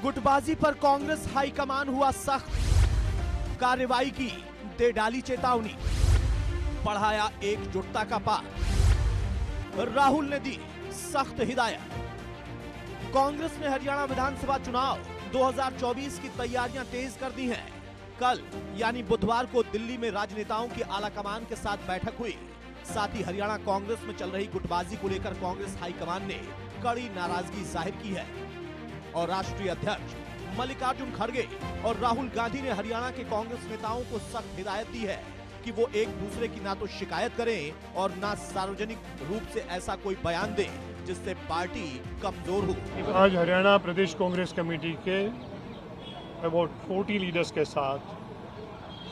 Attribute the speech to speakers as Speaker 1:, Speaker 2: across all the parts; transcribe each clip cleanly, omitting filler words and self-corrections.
Speaker 1: गुटबाजी पर कांग्रेस हाईकमान हुआ सख्त, कार्रवाई की, दे डाली चेतावनी, बढ़ाया एकजुटता का पाठ। राहुल ने दी सख्त हिदायत। कांग्रेस ने हरियाणा विधानसभा चुनाव 2024 की तैयारियां तेज कर दी हैं। कल यानी बुधवार को दिल्ली में राजनेताओं की आलाकमान के साथ बैठक हुई। साथ ही हरियाणा कांग्रेस में चल रही गुटबाजी को लेकर कांग्रेस हाईकमान ने कड़ी नाराजगी जाहिर की है और राष्ट्रीय अध्यक्ष मल्लिकार्जुन खड़गे और राहुल गांधी ने हरियाणा के कांग्रेस नेताओं को सख्त हिदायत दी है कि वो एक दूसरे की ना तो शिकायत करें और ना सार्वजनिक रूप से ऐसा कोई बयान दें जिससे पार्टी कमजोर हो।
Speaker 2: आज हरियाणा प्रदेश कांग्रेस कमेटी के अबाउट 40 लीडर्स के साथ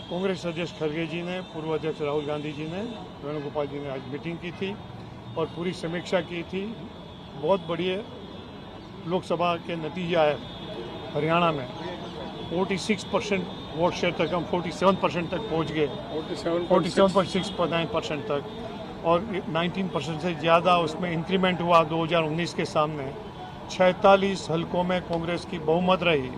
Speaker 2: कांग्रेस अध्यक्ष खड़गे जी ने, पूर्व अध्यक्ष राहुल गांधी जी ने, वेणुगोपाल जी ने आज मीटिंग की थी और पूरी समीक्षा की थी। बहुत बढ़िया लोकसभा के नतीजे आए। हरियाणा में 46% वोट शेयर तक हम 47% तक पहुंच गए, 47.69% तक, और 19% से ज़्यादा उसमें इंक्रीमेंट हुआ 2019 के सामने। 46 हलकों में कांग्रेस की बहुमत रही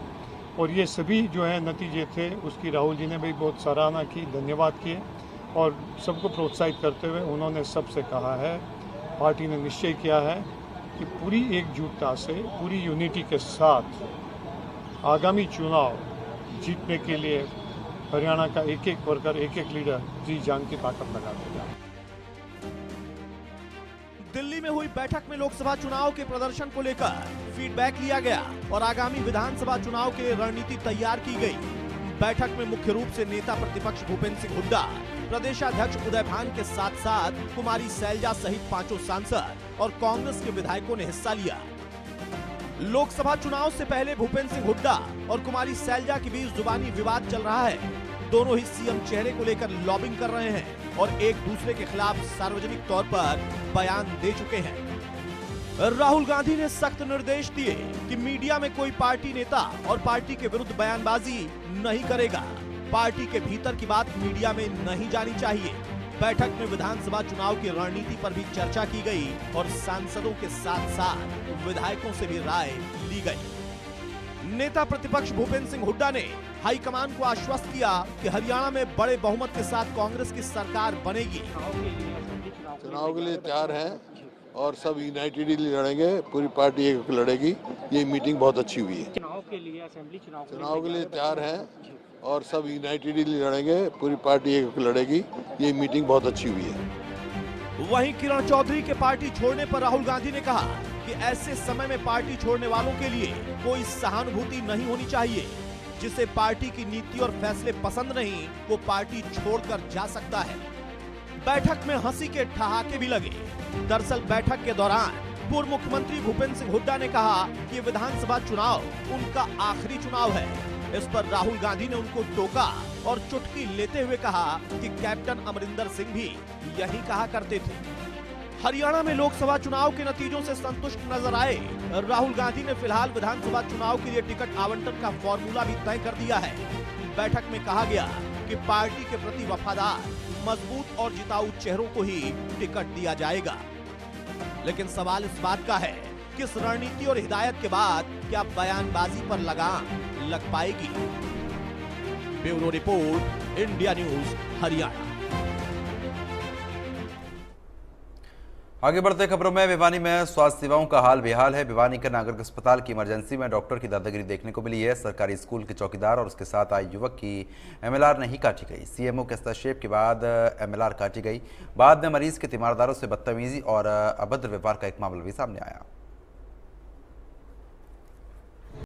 Speaker 2: और ये सभी जो है नतीजे थे उसकी राहुल जी ने भी बहुत सराहना की, धन्यवाद किए और सबको प्रोत्साहित करते हुए उन्होंने सबसे कहा है, पार्टी ने निश्चय किया है कि पूरी एकजुटता से, पूरी यूनिटी के साथ आगामी चुनाव जीतने के लिए हरियाणा का एक एक वर्कर, एक एक लीडर जी जान की ताकत लगा देगा।
Speaker 1: दिल्ली में हुई बैठक में लोकसभा चुनाव के प्रदर्शन को लेकर फीडबैक लिया गया और आगामी विधानसभा चुनाव के लिए रणनीति तैयार की गई। बैठक में मुख्य रूप से नेता प्रतिपक्ष भूपेंद्र सिंह हुड्डा, प्रदेशाध्यक्ष उदय भान के साथ साथ कुमारी सैलजा सहित 5 सांसद और कांग्रेस के विधायकों ने हिस्सा लिया। लोकसभा चुनाव से पहले भूपेंद्र सिंह हुड्डा और कुमारी सैलजा के बीच जुबानी विवाद चल रहा है। दोनों ही सीएम चेहरे को लेकर लॉबिंग कर रहे हैं और एक दूसरे के खिलाफ सार्वजनिक तौर पर बयान दे चुके हैं। राहुल गांधी ने सख्त निर्देश दिए कि मीडिया में कोई पार्टी नेता और पार्टी के विरुद्ध बयानबाजी नहीं करेगा। पार्टी के भीतर की बात मीडिया में नहीं जानी चाहिए। बैठक में विधानसभा चुनाव की रणनीति पर भी चर्चा की गई और सांसदों के साथ साथ विधायकों से भी राय ली गई। नेता प्रतिपक्ष भूपेंद्र सिंह हुड्डा ने हाईकमान को आश्वस्त किया कि हरियाणा में बड़े बहुमत के साथ कांग्रेस की सरकार बनेगी।
Speaker 3: चुनाव के लिए तैयार हैं और सब यूनाइटेडली लड़ेंगे, पूरी पार्टी एक लड़ेगी। ये मीटिंग बहुत अच्छी हुई है।
Speaker 4: चुनाव के लिए, असेंबली
Speaker 3: चुनाव के लिए तैयार हैं और सब यूनाइटेडली लड़ेंगे, पूरी पार्टी एक लड़ेगी। ये मीटिंग बहुत अच्छी हुई है।
Speaker 1: वहीं किरण चौधरी के पार्टी छोड़ने पर राहुल गांधी ने कहा कि ऐसे समय में पार्टी छोड़ने वालों के लिए कोई सहानुभूति नहीं होनी चाहिए। जिसे पार्टी की नीति और फैसले पसंद नहीं, वो पार्टी छोड़कर जा सकता है। बैठक में हंसी के ठहाके भी लगे। दरअसल बैठक के दौरान पूर्व मुख्यमंत्री भूपेंद्र सिंह हुड्डा ने कहा कि विधानसभा चुनाव उनका आखिरी चुनाव है। इस पर राहुल गांधी ने उनको टोका और चुटकी लेते हुए कहा कि कैप्टन अमरिंदर सिंह भी यही कहा करते थे। हरियाणा में लोकसभा चुनाव के नतीजों से संतुष्ट नजर आए राहुल गांधी ने फिलहाल विधानसभा चुनाव के लिए टिकट आवंटन का फॉर्मूला भी तय कर दिया है। बैठक में कहा गया कि पार्टी के प्रति वफादार, मजबूत और जिताऊ चेहरों को ही टिकट दिया जाएगा। लेकिन सवाल इस बात का है कि इस रणनीति और हिदायत के बाद क्या बयानबाजी पर लगाम लग पाएगी। Bureau report, India news, Haryana.
Speaker 5: आगे बढ़ते खबरों में, भिवानी में स्वास्थ्य सेवाओं का हाल बेहाल है। भिवानी के नागरिक अस्पताल की इमरजेंसी में डॉक्टर की दादागिरी देखने को मिली है। सरकारी स्कूल के चौकीदार और उसके साथ आए युवक की एमएलआर नहीं काटी गई। सीएमओ के हस्तक्षेप के बाद एमएलआर काटी गई। बाद में मरीज के तीमारदारों से बदतमीजी और अभद्र व्यवहार का एक मामला भी सामने आया।